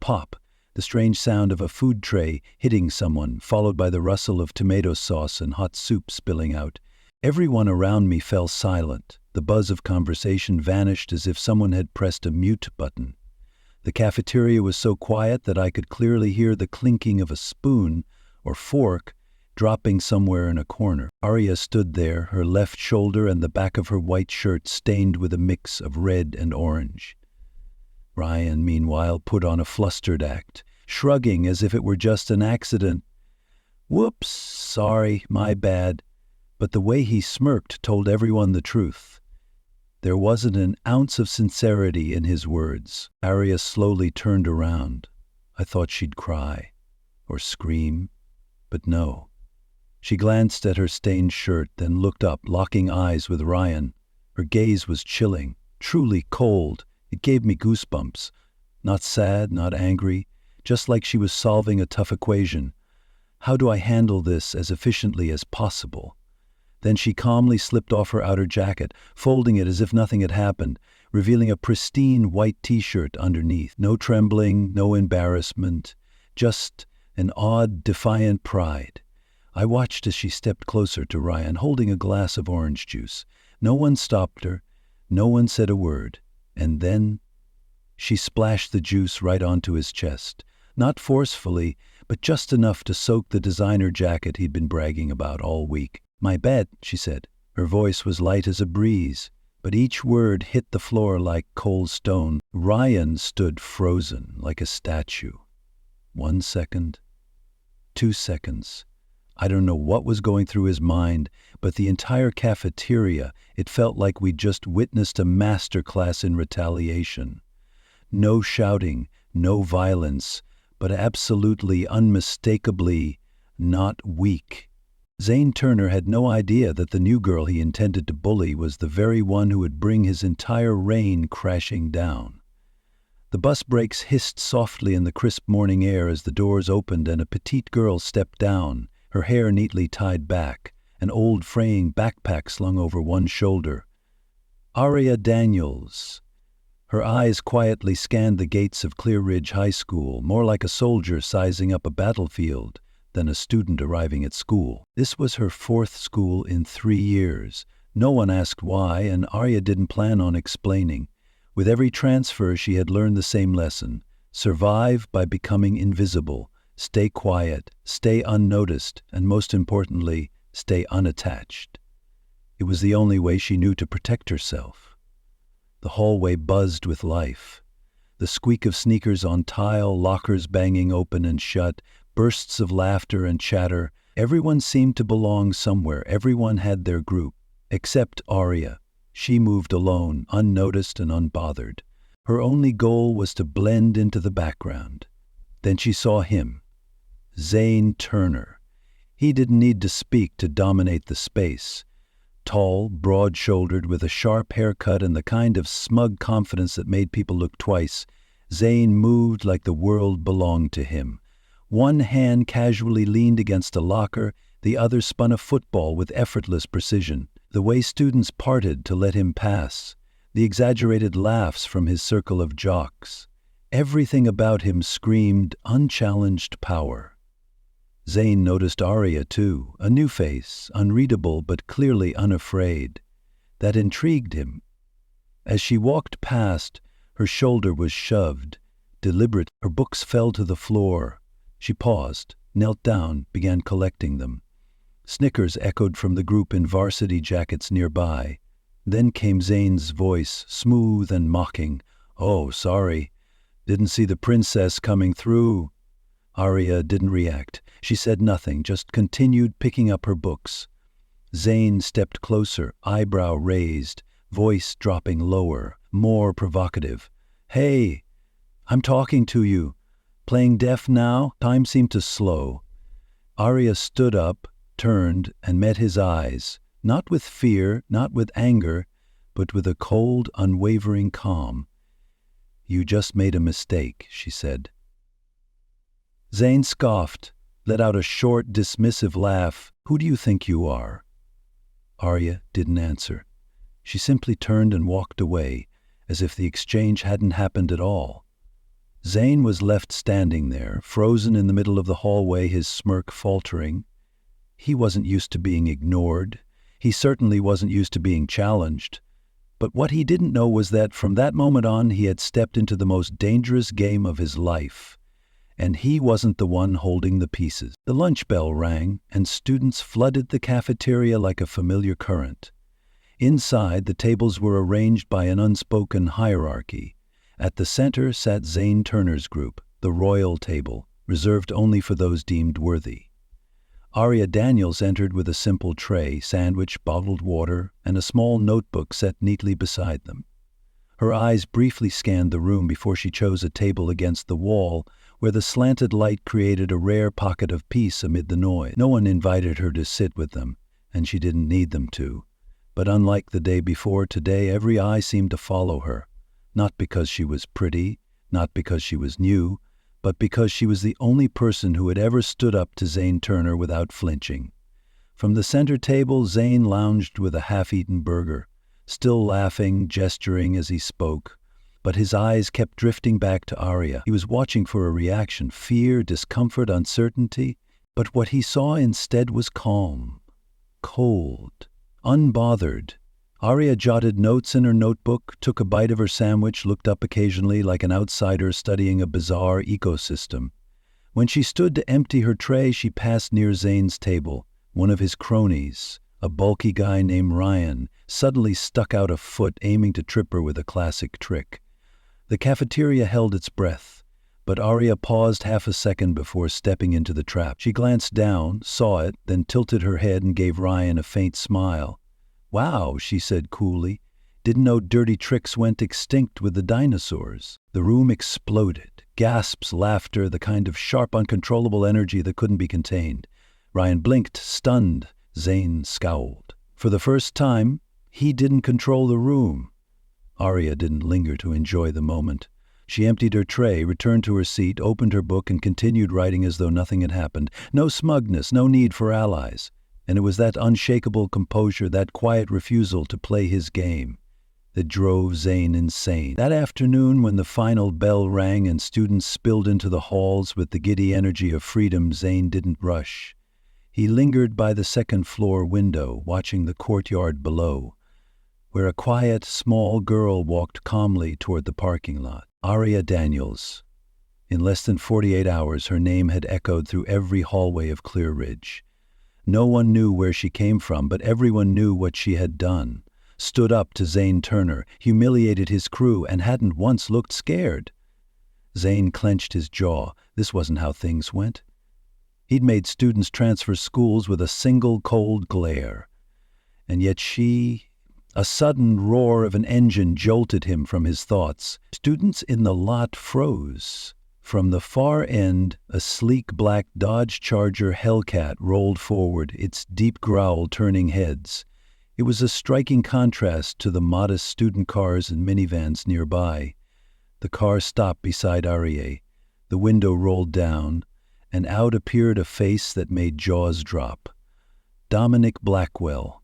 pop, the strange sound of a food tray hitting someone, followed by the rustle of tomato sauce and hot soup spilling out. Everyone around me fell silent. The buzz of conversation vanished as if someone had pressed a mute button. The cafeteria was so quiet that I could clearly hear the clinking of a spoon or fork dropping somewhere in a corner. Aria stood there, her left shoulder and the back of her white shirt stained with a mix of red and orange. Ryan, meanwhile, put on a flustered act, shrugging as if it were just an accident. "Whoops, sorry, my bad." But the way he smirked told everyone the truth. There wasn't an ounce of sincerity in his words. Aria slowly turned around. I thought she'd cry or scream, but no. She glanced at her stained shirt, then looked up, locking eyes with Ryan. Her gaze was chilling, truly cold. It gave me goosebumps. Not sad, not angry, just like she was solving a tough equation. How do I handle this as efficiently as possible? Then she calmly slipped off her outer jacket, folding it as if nothing had happened, revealing a pristine white t-shirt underneath. No trembling, no embarrassment, just an odd, defiant pride. I watched as she stepped closer to Ryan, holding a glass of orange juice. No one stopped her. No one said a word. And then she splashed the juice right onto his chest. Not forcefully, but just enough to soak the designer jacket he'd been bragging about all week. "My bed," she said. Her voice was light as a breeze, but each word hit the floor like cold stone. Ryan stood frozen like a statue. 1 second, 2 seconds. I don't know what was going through his mind, but the entire cafeteria, it felt like we'd just witnessed a masterclass in retaliation. No shouting, no violence, but absolutely, unmistakably not weak. Zane Turner had no idea that the new girl he intended to bully was the very one who would bring his entire reign crashing down. The bus brakes hissed softly in the crisp morning air as the doors opened and a petite girl stepped down, her hair neatly tied back, an old fraying backpack slung over one shoulder. Aria Daniels. Her eyes quietly scanned the gates of Clear Ridge High School, more like a soldier sizing up a battlefield than a student arriving at school. This was her 4th school in 3 years. No one asked why, and Aria didn't plan on explaining. With every transfer, she had learned the same lesson. Survive by becoming invisible. Stay quiet, stay unnoticed, and most importantly, stay unattached. It was the only way she knew to protect herself. The hallway buzzed with life. The squeak of sneakers on tile, lockers banging open and shut, bursts of laughter and chatter. Everyone seemed to belong somewhere. Everyone had their group. Except Aria. She moved alone, unnoticed and unbothered. Her only goal was to blend into the background. Then she saw him. Zane Turner. He didn't need to speak to dominate the space. Tall, broad-shouldered, with a sharp haircut and the kind of smug confidence that made people look twice, Zane moved like the world belonged to him. One hand casually leaned against a locker, the other spun a football with effortless precision. The way students parted to let him pass, the exaggerated laughs from his circle of jocks. Everything about him screamed unchallenged power. Zane noticed Aria too, a new face, unreadable but clearly unafraid. That intrigued him. As she walked past, her shoulder was shoved, deliberate. Her books fell to the floor. She paused, knelt down, began collecting them. Snickers echoed from the group in varsity jackets nearby. Then came Zane's voice, smooth and mocking. "Oh, sorry. Didn't see the princess coming through." Aria didn't react. She said nothing, just continued picking up her books. Zane stepped closer, eyebrow raised, voice dropping lower, more provocative. "Hey, I'm talking to you. Playing deaf now?" Time seemed to slow. Aria stood up, turned, and met his eyes, not with fear, not with anger, but with a cold, unwavering calm. "You just made a mistake," she said. Zane scoffed, let out a short, dismissive laugh. "Who do you think you are?" Aria didn't answer. She simply turned and walked away, as if the exchange hadn't happened at all. Zane was left standing there, frozen in the middle of the hallway, his smirk faltering. He wasn't used to being ignored. He certainly wasn't used to being challenged. But what he didn't know was that from that moment on, he had stepped into the most dangerous game of his life. And he wasn't the one holding the pieces. The lunch bell rang, and students flooded the cafeteria like a familiar current. Inside, the tables were arranged by an unspoken hierarchy. At the center sat Zane Turner's group, the royal table, reserved only for those deemed worthy. Aria Daniels entered with a simple tray, sandwich, bottled water, and a small notebook set neatly beside them. Her eyes briefly scanned the room before she chose a table against the wall, where the slanted light created a rare pocket of peace amid the noise. No one invited her to sit with them, and she didn't need them to. But unlike the day before, today every eye seemed to follow her, not because she was pretty, not because she was new, but because she was the only person who had ever stood up to Zane Turner without flinching. From the center table, Zane lounged with a half-eaten burger, still laughing, gesturing as he spoke, but his eyes kept drifting back to Aria. He was watching for a reaction, fear, discomfort, uncertainty, but what he saw instead was calm, cold, unbothered. Aria jotted notes in her notebook, took a bite of her sandwich, looked up occasionally like an outsider studying a bizarre ecosystem. When she stood to empty her tray, she passed near Zane's table. One of his cronies, a bulky guy named Ryan, suddenly stuck out a foot, aiming to trip her with a classic trick. The cafeteria held its breath, but Aria paused half a second before stepping into the trap. She glanced down, saw it, then tilted her head and gave Ryan a faint smile. "Wow," she said coolly. "Didn't know dirty tricks went extinct with the dinosaurs." The room exploded. Gasps, laughter, the kind of sharp, uncontrollable energy that couldn't be contained. Ryan blinked, stunned. Zane scowled. For the first time, he didn't control the room. Aria didn't linger to enjoy the moment. She emptied her tray, returned to her seat, opened her book, and continued writing as though nothing had happened. No smugness, no need for allies. And it was that unshakable composure, that quiet refusal to play his game, that drove Zane insane. That afternoon, when the final bell rang and students spilled into the halls with the giddy energy of freedom, Zane didn't rush. He lingered by the second-floor window, watching the courtyard below, where a quiet, small girl walked calmly toward the parking lot. Aria Daniels. In less than 48 hours, her name had echoed through every hallway of Clear Ridge. No one knew where she came from, but everyone knew what she had done. Stood up to Zane Turner, humiliated his crew, and hadn't once looked scared. Zane clenched his jaw. This wasn't how things went. He'd made students transfer schools with a single cold glare. And yet a sudden roar of an engine jolted him from his thoughts. Students in the lot froze. From the far end, a sleek black Dodge Charger Hellcat rolled forward, its deep growl turning heads. It was a striking contrast to the modest student cars and minivans nearby. The car stopped beside Aria. The window rolled down, and out appeared a face that made jaws drop. Dominic Blackwell,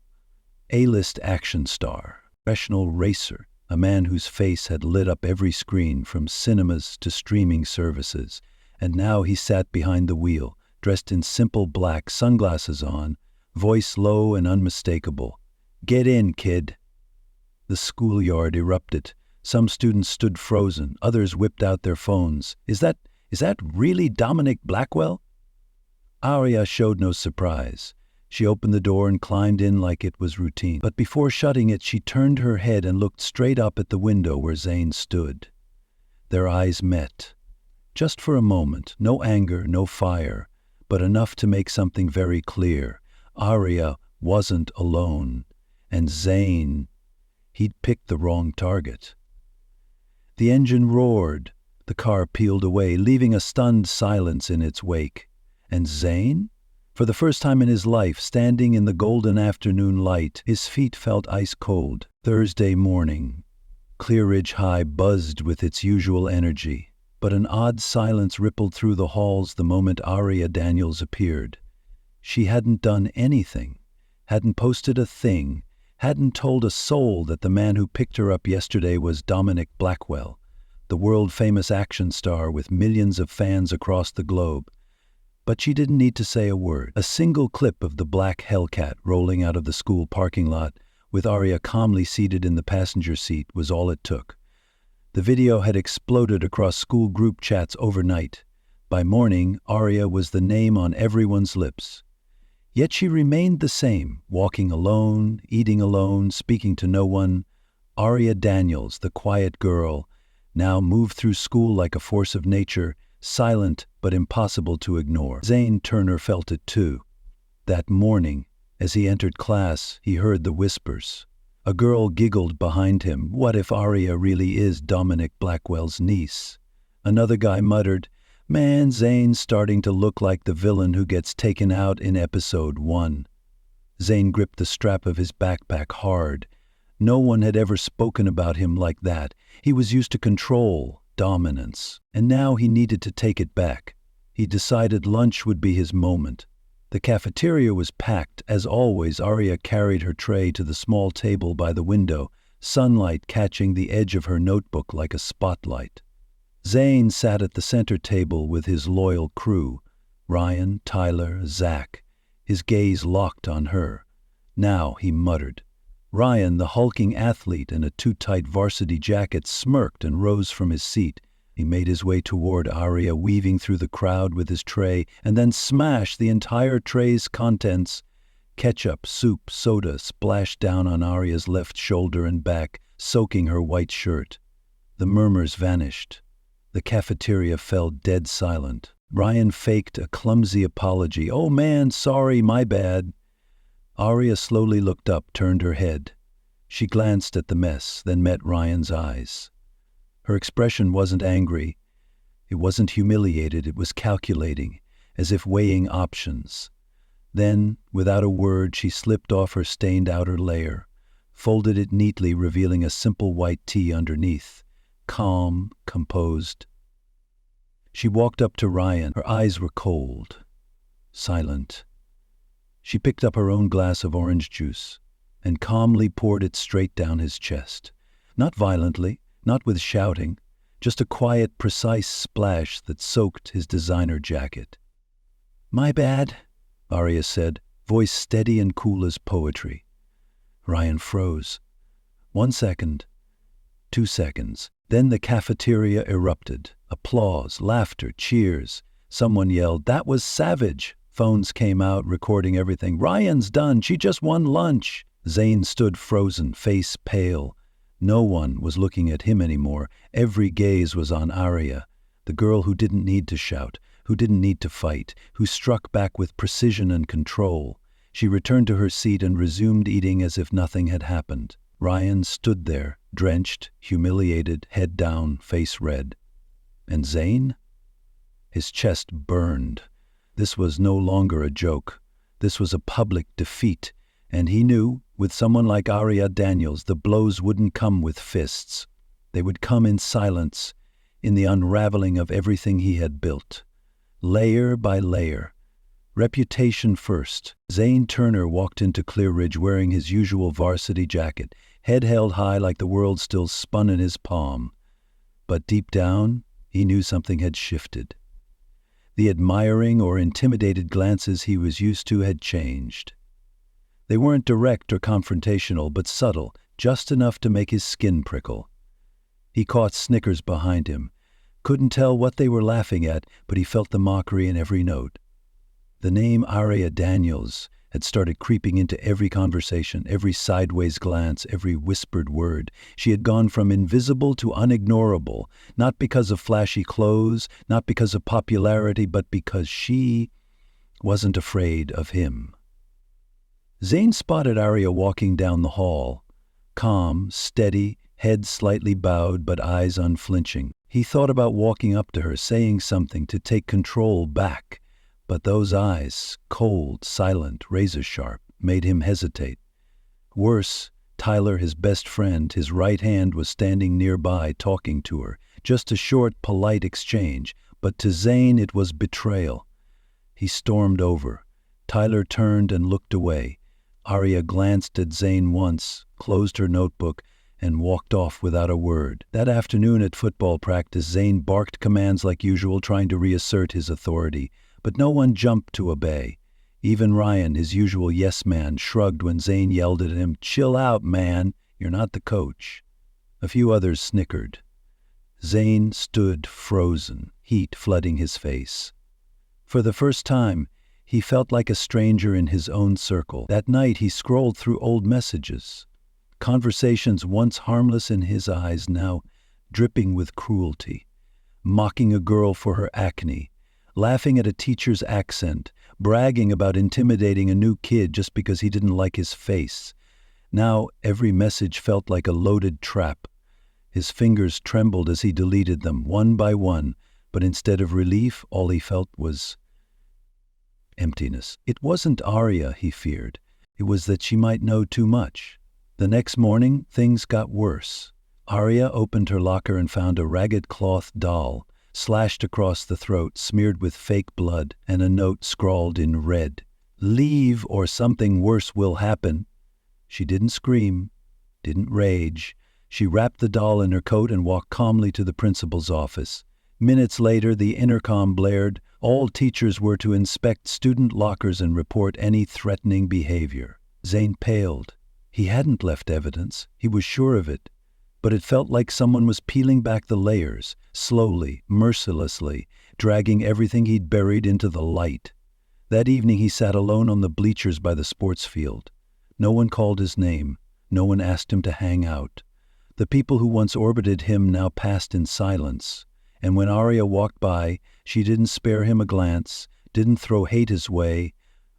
A-list action star, professional racer, a man whose face had lit up every screen from cinemas to streaming services. And now he sat behind the wheel, dressed in simple black, sunglasses on, voice low and unmistakable. "Get in, kid." The schoolyard erupted. Some students stood frozen, others whipped out their phones. Is that really Dominic Blackwell?" Aria showed no surprise. She opened the door and climbed in like it was routine. But before shutting it, she turned her head and looked straight up at the window where Zane stood. Their eyes met. Just for a moment, no anger, no fire, but enough to make something very clear. Aria wasn't alone. And Zane, he'd picked the wrong target. The engine roared. The car peeled away, leaving a stunned silence in its wake. And Zane? For the first time in his life, standing in the golden afternoon light, his feet felt ice-cold. Thursday morning. Clear Ridge High buzzed with its usual energy, but an odd silence rippled through the halls the moment Aria Daniels appeared. She hadn't done anything, hadn't posted a thing, hadn't told a soul that the man who picked her up yesterday was Dominic Blackwell. the world-famous action star with millions of fans across the globe. But she didn't need to say a word. A single clip of the black Hellcat rolling out of the school parking lot, with Aria calmly seated in the passenger seat, was all it took. The video had exploded across school group chats overnight. By morning, Aria was the name on everyone's lips. Yet she remained the same, walking alone, eating alone, speaking to no one. Aria Daniels, the quiet girl, now moved through school like a force of nature, silent but impossible to ignore. Zane Turner felt it too. That morning, as he entered class, he heard the whispers. A girl giggled behind him, "What if Aria really is Dominic Blackwell's niece?" Another guy muttered, "Man, Zane's starting to look like the villain who gets taken out in episode 1. Zane gripped the strap of his backpack hard. No one had ever spoken about him like that. He was used to control, dominance, and now he needed to take it back. He decided lunch would be his moment. The cafeteria was packed. As always, Aria carried her tray to the small table by the window, sunlight catching the edge of her notebook like a spotlight. Zane sat at the center table with his loyal crew, Ryan, Tyler, Zach, his gaze locked on her. Now he muttered. Ryan, the hulking athlete in a too-tight varsity jacket, smirked and rose from his seat. He made his way toward Aria, weaving through the crowd with his tray, and then smashed the entire tray's contents. Ketchup, soup, soda splashed down on Aria's left shoulder and back, soaking her white shirt. The murmurs vanished. The cafeteria fell dead silent. Ryan faked a clumsy apology. "Oh man, sorry, my bad." Aria slowly looked up, turned her head. She glanced at the mess, then met Ryan's eyes. Her expression wasn't angry. It wasn't humiliated. It was calculating, as if weighing options. Then, without a word, she slipped off her stained outer layer, folded it neatly, revealing a simple white tee underneath. Calm, composed. She walked up to Ryan. Her eyes were cold, silent. She picked up her own glass of orange juice and calmly poured it straight down his chest. Not violently, not with shouting, just a quiet, precise splash that soaked his designer jacket. "My bad," Aria said, voice steady and cool as poetry. Ryan froze. 1 second, 2 seconds. Then the cafeteria erupted. Applause, laughter, cheers. Someone yelled, "That was savage!" Phones came out, recording everything. "Ryan's done. She just won lunch." Zane stood frozen, face pale. No one was looking at him anymore. Every gaze was on Aria, the girl who didn't need to shout, who didn't need to fight, who struck back with precision and control. She returned to her seat and resumed eating as if nothing had happened. Ryan stood there, drenched, humiliated, head down, face red. And Zane? His chest burned. This was no longer a joke. This was a public defeat. And he knew, with someone like Aria Daniels, the blows wouldn't come with fists. They would come in silence, in the unraveling of everything he had built. Layer by layer. Reputation first. Zane Turner walked into Clear Ridge wearing his usual varsity jacket, head held high like the world still spun in his palm. But deep down, he knew something had shifted. The admiring or intimidated glances he was used to had changed. They weren't direct or confrontational, but subtle, just enough to make his skin prickle. He caught snickers behind him. Couldn't tell what they were laughing at, but he felt the mockery in every note. The name Aria Daniels had started creeping into every conversation, every sideways glance, every whispered word. She had gone from invisible to unignorable, not because of flashy clothes, not because of popularity, but because she wasn't afraid of him. Zane spotted Aria walking down the hall, calm, steady, head slightly bowed but eyes unflinching. He thought about walking up to her, saying something to take control back, but those eyes, cold, silent, razor-sharp, made him hesitate. Worse, Tyler, his best friend, his right hand, was standing nearby talking to her. Just a short, polite exchange, but to Zane it was betrayal. He stormed over. Tyler turned and looked away. Aria glanced at Zane once, closed her notebook, and walked off without a word. That afternoon at football practice, Zane barked commands like usual, trying to reassert his authority, but no one jumped to obey. Even Ryan, his usual yes man, shrugged when Zane yelled at him, "Chill out, man, you're not the coach." A few others snickered. Zane stood frozen, heat flooding his face. For the first time, he felt like a stranger in his own circle. That night he scrolled through old messages. Conversations once harmless in his eyes, now dripping with cruelty. Mocking a girl for her acne, laughing at a teacher's accent, bragging about intimidating a new kid just because he didn't like his face. Now every message felt like a loaded trap. His fingers trembled as he deleted them, one by one, but instead of relief, all he felt was emptiness. It wasn't Aria he feared. It was that she might know too much. The next morning, things got worse. Aria opened her locker and found a ragged cloth doll, slashed across the throat, smeared with fake blood, and a note scrawled in red. "Leave or something worse will happen." She didn't scream, didn't rage. She wrapped the doll in her coat and walked calmly to the principal's office. Minutes later, the intercom blared. All teachers were to inspect student lockers and report any threatening behavior. Zane paled. He hadn't left evidence. He was sure of it. But it felt like someone was peeling back the layers, slowly, mercilessly, dragging everything he'd buried into the light. That evening he sat alone on the bleachers by the sports field. No one called his name. No one asked him to hang out. The people who once orbited him now passed in silence. And when Aria walked by, she didn't spare him a glance, didn't throw hate his way,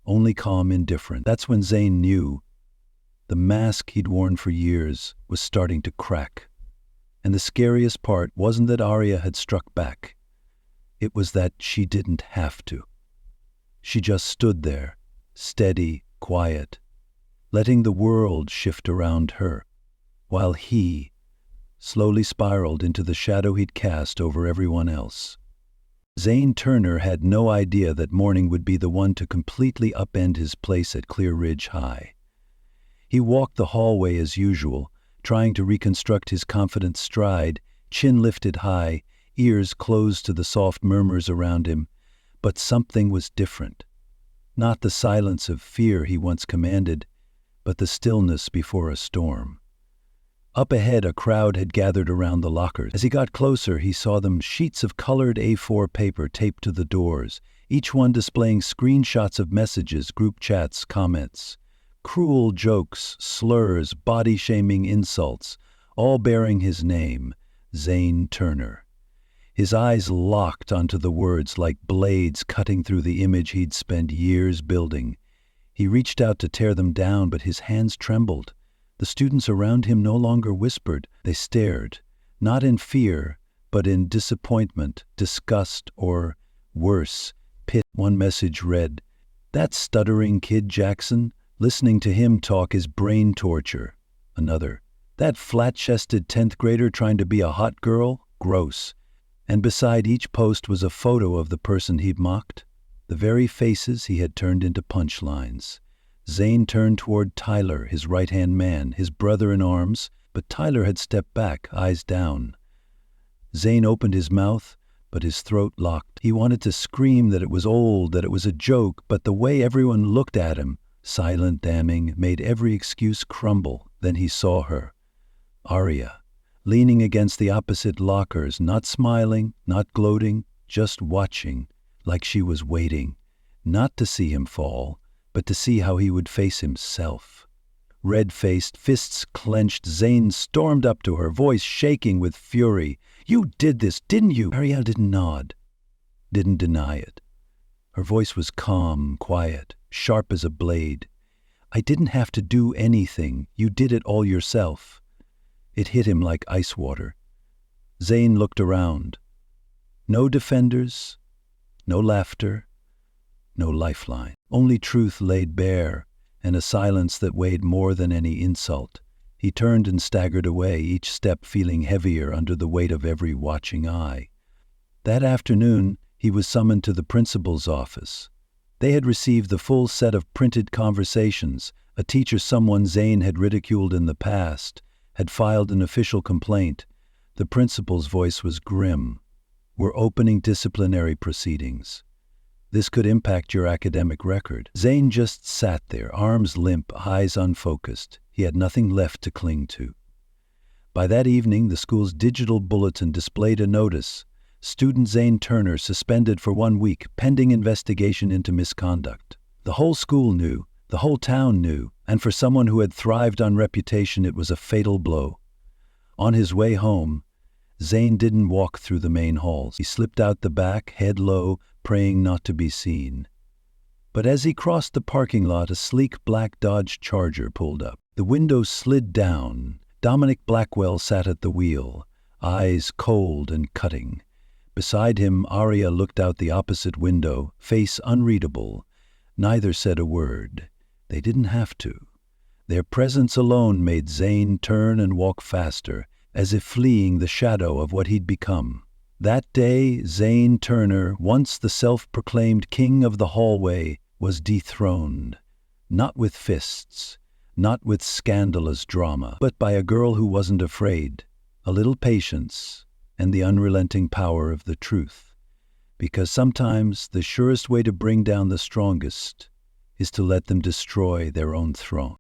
only calm indifference. That's when Zane knew. The mask he'd worn for years was starting to crack. And the scariest part wasn't that Aria had struck back. It was that she didn't have to. She just stood there, steady, quiet, letting the world shift around her, while he slowly spiraled into the shadow he'd cast over everyone else. Zane Turner had no idea that morning would be the one to completely upend his place at Clear Ridge High. He walked the hallway as usual, trying to reconstruct his confident stride, chin lifted high, ears closed to the soft murmurs around him. But something was different. Not the silence of fear he once commanded, but the stillness before a storm. Up ahead, a crowd had gathered around the lockers. As he got closer, he saw them, sheets of colored A4 paper taped to the doors, each one displaying screenshots of messages, group chats, comments. Cruel jokes, slurs, body-shaming insults, all bearing his name, Zane Turner. His eyes locked onto the words like blades cutting through the image he'd spent years building. He reached out to tear them down, but his hands trembled. The students around him no longer whispered. They stared, not in fear, but in disappointment, disgust, or, worse, pity. One message read, "That stuttering kid Jackson, listening to him talk is brain torture." Another, "That flat-chested 10th grader trying to be a hot girl, gross." And beside each post was a photo of the person he'd mocked, the very faces he had turned into punchlines. Zane turned toward Tyler, his right-hand man, his brother in arms, but Tyler had stepped back, eyes down. Zane opened his mouth, but his throat locked. He wanted to scream that it was old, that it was a joke, but the way everyone looked at him, silent, damning, made every excuse crumble. Then he saw her, Aria, leaning against the opposite lockers, not smiling, not gloating, just watching, like she was waiting, not to see him fall, but to see how he would face himself. Red-faced, fists clenched, Zane stormed up to her, voice shaking with fury. "You did this, didn't you?" Aria didn't nod, didn't deny it. Her voice was calm, quiet, sharp as a blade. "I didn't have to do anything. You did it all yourself." It hit him like ice water. Zane looked around. No defenders, no laughter, no lifeline. Only truth laid bare, and a silence that weighed more than any insult. He turned and staggered away, each step feeling heavier under the weight of every watching eye. That afternoon, he was summoned to the principal's office. They had received the full set of printed conversations. A teacher someone Zane had ridiculed in the past had filed an official complaint. The principal's voice was grim. "We're opening disciplinary proceedings. This could impact your academic record." Zane just sat there, arms limp, eyes unfocused. He had nothing left to cling to. By that evening, the school's digital bulletin displayed a notice: Student Zane Turner suspended for 1 week, pending investigation into misconduct. The whole school knew, the whole town knew, and for someone who had thrived on reputation, it was a fatal blow. On his way home, Zane didn't walk through the main halls. He slipped out the back, head low, praying not to be seen. But as he crossed the parking lot, a sleek black Dodge Charger pulled up. The window slid down. Dominic Blackwell sat at the wheel, eyes cold and cutting. Beside him, Aria looked out the opposite window, face unreadable. Neither said a word. They didn't have to. Their presence alone made Zane turn and walk faster, as if fleeing the shadow of what he'd become. That day, Zane Turner, once the self-proclaimed king of the hallway, was dethroned. Not with fists, not with scandalous drama, but by a girl who wasn't afraid, a little patience, and the unrelenting power of the truth. Because sometimes the surest way to bring down the strongest is to let them destroy their own throne.